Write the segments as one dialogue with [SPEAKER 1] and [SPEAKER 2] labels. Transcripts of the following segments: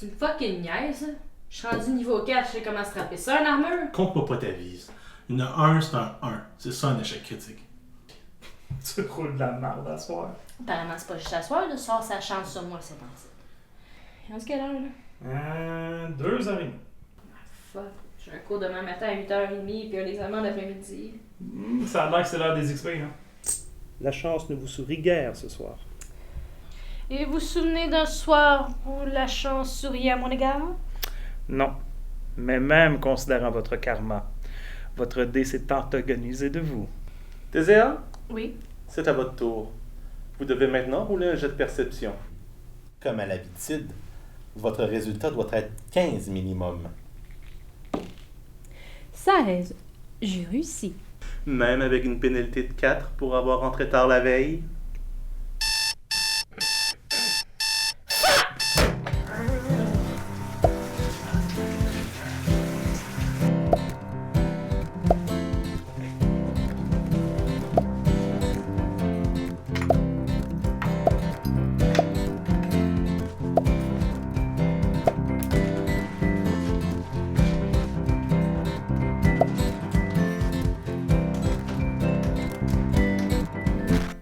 [SPEAKER 1] Tu me fucking niaises, là? Je suis rendu niveau 4, je sais comment se trapper ça, une armure?
[SPEAKER 2] Compte-moi pas ta vie. Il y en a un, c'est un 1. C'est ça un échec critique.
[SPEAKER 3] Tu roules de la merde à soir.
[SPEAKER 1] Apparemment, c'est pas juste à soir, là, sort sa chance sur moi, c'est temps-ci. Il reste quelle heure, là?
[SPEAKER 3] 2h30.
[SPEAKER 1] Fuck. J'ai un cours demain matin à 8h30, puis un examen l'après-midi.
[SPEAKER 3] Ça a l'air que c'est l'heure des XP, hein?
[SPEAKER 4] La chance ne vous sourit guère ce soir.
[SPEAKER 5] Et vous vous souvenez d'un soir où la chance souriait à mon égard?
[SPEAKER 4] Non. Mais même considérant votre karma, votre dé s'est antagonisé de vous.
[SPEAKER 6] Théséa,
[SPEAKER 5] Oui.
[SPEAKER 6] c'est à votre tour. Vous devez maintenant rouler un jet de perception. Comme à l'habitude, votre résultat doit être 15 minimum.
[SPEAKER 5] 16. J'ai réussi.
[SPEAKER 6] Même avec une pénalité de 4 pour avoir rentré tard la veille.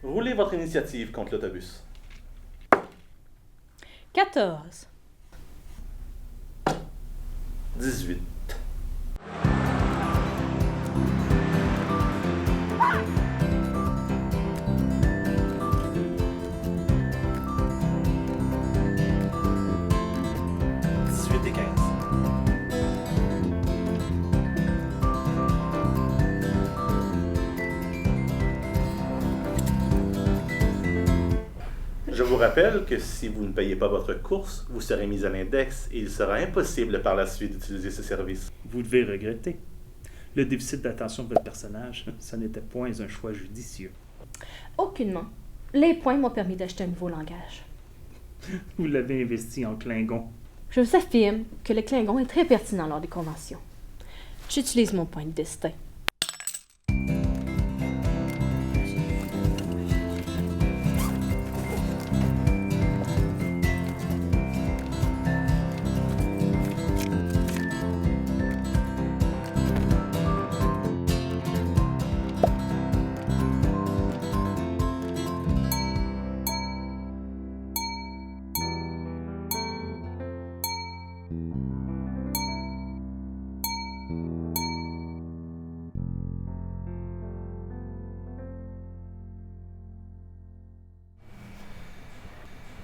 [SPEAKER 6] Roulez votre initiative contre l'autobus.
[SPEAKER 5] 14.
[SPEAKER 6] 18. Et 15. Je vous rappelle que si vous ne payez pas votre course, vous serez mis à l'index et il sera impossible par la suite d'utiliser ce service.
[SPEAKER 4] Vous devez regretter. Le déficit d'attention de votre personnage, ça n'était point un choix judicieux.
[SPEAKER 5] Aucunement. Les points m'ont permis d'acheter un nouveau langage.
[SPEAKER 4] Vous l'avez investi en Klingon.
[SPEAKER 5] Je vous affirme que le Klingon est très pertinent lors des conventions. J'utilise mon point de destin.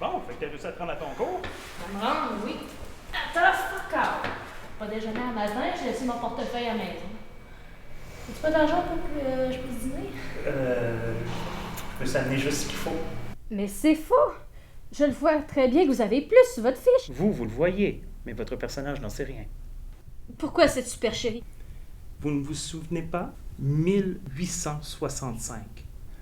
[SPEAKER 4] Bon, fait que t'as réussi à te rendre à ton cours.
[SPEAKER 1] Ça me rend, oui. Attends, fuck off. Pas déjeuner à matin, j'ai laissé mon portefeuille à la maison. As-tu pas d'argent pour que je puisse dîner?
[SPEAKER 4] Je peux s'amener juste ce qu'il faut.
[SPEAKER 5] Mais c'est faux! Je le vois très bien que vous avez plus sur votre fiche.
[SPEAKER 4] Vous le voyez, mais votre personnage n'en sait rien.
[SPEAKER 5] Pourquoi cette supercherie?
[SPEAKER 4] Vous ne vous souvenez pas? 1865.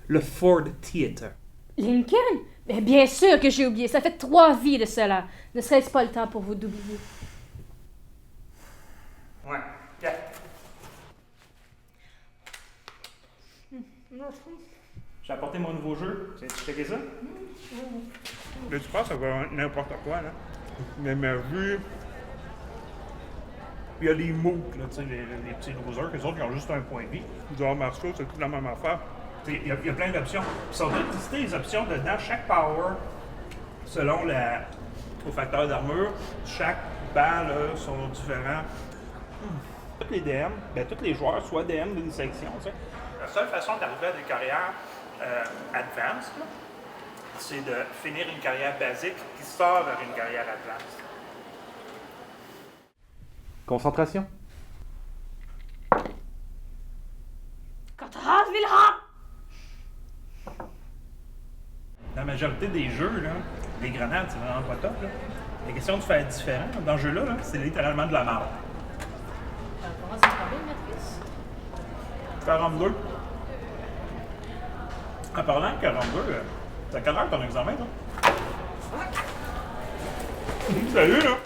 [SPEAKER 4] Le Ford Theater.
[SPEAKER 5] Lincoln? Mais bien sûr que j'ai oublié. Ça fait 3 vies de cela. Ne serait-ce pas le temps pour vous d'oublier?
[SPEAKER 4] Ouais. Yeah. J'ai apporté mon nouveau jeu. Tu as checké ça?
[SPEAKER 7] Là, tu penses que ça va être n'importe quoi, là. Mais ma vue. Il y a les MOOC, là, tu sais, les petits losers, qu'eux autres, ils ont juste un point de vie. Genre, Marceau, c'est toute la même affaire. Il y a plein d'options. Ils sont toutes listées les options dedans, chaque power, selon au facteur d'armure. Chaque banc, là, sont différents. Tous les DM, tous les joueurs, soit DM d'une section, tu sais. La seule façon d'arriver à des carrières advanced, là, c'est de finir une carrière basique qui sort vers une carrière advanced.
[SPEAKER 6] Concentration.
[SPEAKER 5] Quand Wilhelm!
[SPEAKER 7] Dans la majorité des jeux, là, les grenades, c'est vraiment pas top. Là. La question de faire différent, dans ce jeu-là, c'est littéralement de la merde.
[SPEAKER 1] Comment ça se passe, matrice?
[SPEAKER 7] 42. En parlant de 42, t'as quelle heure ton examen, toi? Salut, là!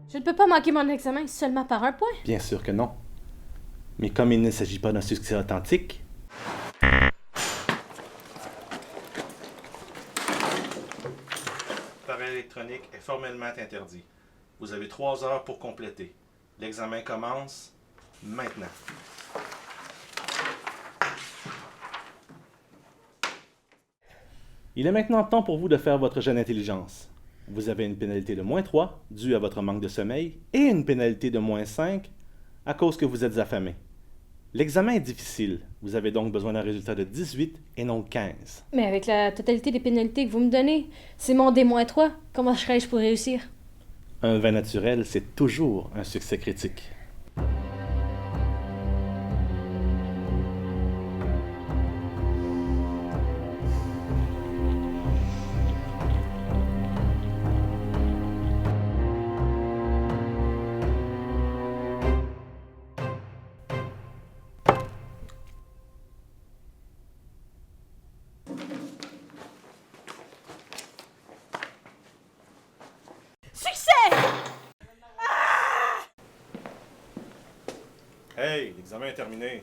[SPEAKER 5] Je ne peux pas pas manquer mon examen seulement par un point.
[SPEAKER 6] Bien sûr que non. Mais comme il ne s'agit pas d'un succès authentique,
[SPEAKER 2] L'appareil électronique est formellement interdit. Vous avez 3 heures pour compléter. L'examen commence maintenant.
[SPEAKER 6] il est maintenant temps pour vous de faire votre jet d'intelligence. Vous avez une pénalité de -3 due à votre manque de sommeil et une pénalité de -5 à cause que vous êtes affamé. L'examen est difficile. Vous avez donc besoin d'un résultat de 18 et non 15.
[SPEAKER 5] Mais avec la totalité des pénalités que vous me donnez, c'est mon D-3. Comment serais-je pour réussir?
[SPEAKER 6] Un 20 naturel, c'est toujours un succès critique.
[SPEAKER 2] Hey, l'examen est terminé.